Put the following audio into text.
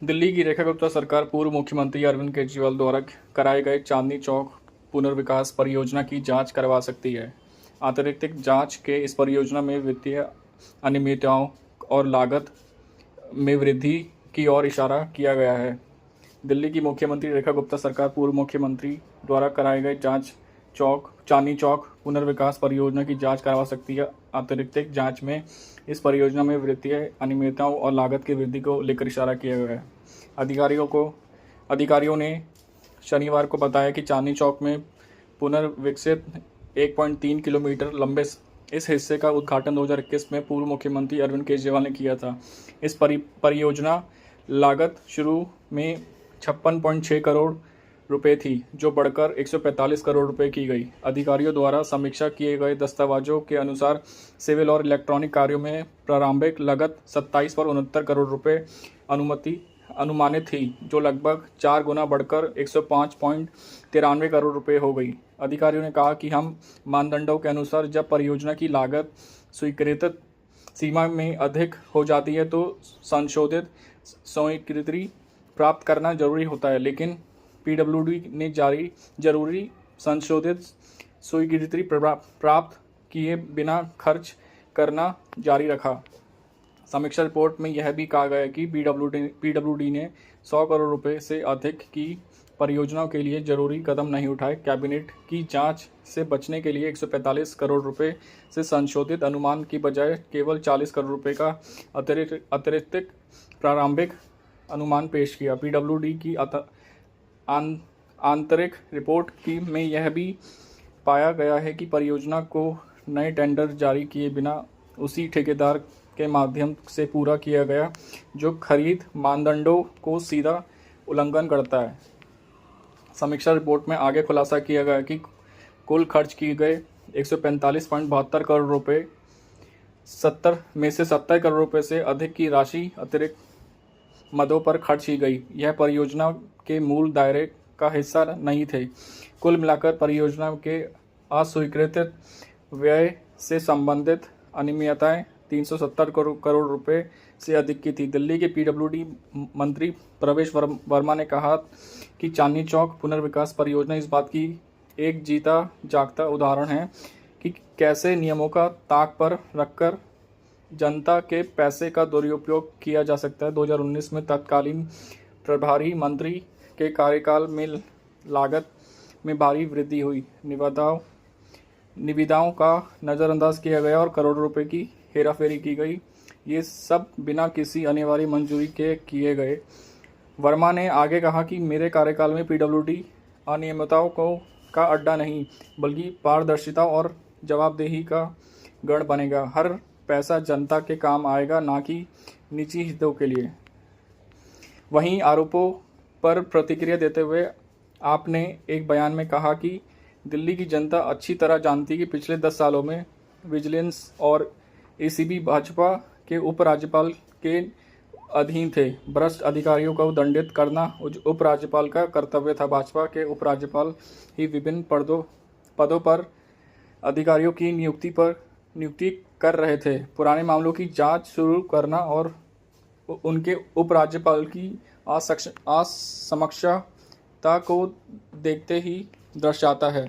दिल्ली की रेखा गुप्ता सरकार पूर्व मुख्यमंत्री अरविंद केजरीवाल द्वारा कराए गए चांदनी चौक पुनर्विकास परियोजना की जांच करवा सकती है। आंतरिक जांच के इस परियोजना में वित्तीय अनियमितताओं और लागत में वृद्धि की ओर इशारा किया गया है। दिल्ली की मुख्यमंत्री रेखा गुप्ता सरकार पूर्व मुख्यमंत्री द्वारा कराए गए चांदनी चौक पुनर्विकास परियोजना की जांच करवा सकती है। आंतरिक जांच में इस परियोजना में वित्तीय अनियमितताओं और लागत की वृद्धि को लेकर इशारा किया गया है। अधिकारियों ने शनिवार को बताया कि चांदनी चौक में पुनर्विकसित 1.3 किलोमीटर लंबे इस हिस्से का उद्घाटन 2021 में पूर्व मुख्यमंत्री अरविंद केजरीवाल ने किया था। इस परियोजना लागत शुरू में 56.6 करोड़ रुपए थी, जो बढ़कर 145 करोड़ रुपए की गई। अधिकारियों द्वारा समीक्षा किए गए दस्तावेजों के अनुसार सिविल और इलेक्ट्रॉनिक कार्यों में प्रारंभिक लागत 27.69 करोड़ रुपए अनुमानित थी, जो लगभग 4 गुना बढ़कर 105.93 करोड़ रुपए हो गई। अधिकारियों ने कहा कि हम मानदंडों के अनुसार जब परियोजना की लागत स्वीकृत सीमा में अधिक हो जाती है तो संशोधित स्वीकृति प्राप्त करना जरूरी होता है, लेकिन पीडब्ल्यूडी ने जरूरी संशोधित स्वीकृति प्राप्त किए बिना खर्च करना जारी रखा। समीक्षा रिपोर्ट में यह भी कहा गया कि पीडब्ल्यूडी ने 100 करोड़ रुपए से अधिक की परियोजनाओं के लिए जरूरी कदम नहीं उठाए। कैबिनेट की जांच से बचने के लिए 145 करोड़ रुपए से संशोधित अनुमान की बजाय केवल 40 करोड़ रुपए का अतिरिक्त प्रारंभिक अनुमान पेश किया। पीडब्ल्यूडी की आंतरिक रिपोर्ट में यह भी पाया गया है कि परियोजना को नए टेंडर जारी किए बिना उसी ठेकेदार के माध्यम से पूरा किया गया जो खरीद मानदंडों को सीधा उल्लंघन करता है। समीक्षा रिपोर्ट में आगे खुलासा किया गया कि कुल खर्च किए गए 145.72 करोड़ रुपए 70 करोड़ रुपए से अधिक की राशि अतिरिक्त मदों पर खर्च की गई। यह परियोजना के मूल दायरे का हिस्सा नहीं थे। कुल मिलाकर परियोजना के अस्वीकृत व्यय से संबंधित अनियमितताएं 370 करोड़ रुपए से अधिक की थी। दिल्ली के पीडब्ल्यूडी मंत्री प्रवेश वर्मा ने कहा कि चांदनी चौक पुनर्विकास परियोजना इस बात की एक जीता जागता उदाहरण है कि कैसे नियमों का ताक पर रखकर जनता के पैसे का दुरुपयोग किया जा सकता है। 2019 में तत्कालीन प्रभारी मंत्री के कार्यकाल में लागत में भारी वृद्धि हुई। निविदाओं का नज़रअंदाज किया गया और करोड़ों रुपए की हेराफेरी की गई। ये सब बिना किसी अनिवार्य मंजूरी के किए गए। वर्मा ने आगे कहा कि मेरे कार्यकाल में पीडब्ल्यूडी अनियमितताओं का अड्डा नहीं, बल्कि पारदर्शिता और जवाबदेही का गढ़ बनेगा। हर पैसा जनता के काम आएगा, ना कि निजी हितों के लिए। वहीं आरोपों पर प्रतिक्रिया देते हुए आपने एक बयान में कहा कि दिल्ली की जनता अच्छी तरह जानती है कि पिछले 10 सालों में विजिलेंस और एसीबी भाजपा के उपराज्यपाल के अधीन थे। भ्रष्ट अधिकारियों को दंडित करना उपराज्यपाल का कर्तव्य था। भाजपा के उपराज्यपाल ही विभिन्न पदों पर अधिकारियों की नियुक्ति कर रहे थे। पुराने मामलों की जांच शुरू करना और उनके उपराज्यपाल की असमक्षता को देखते ही दर्शाता है।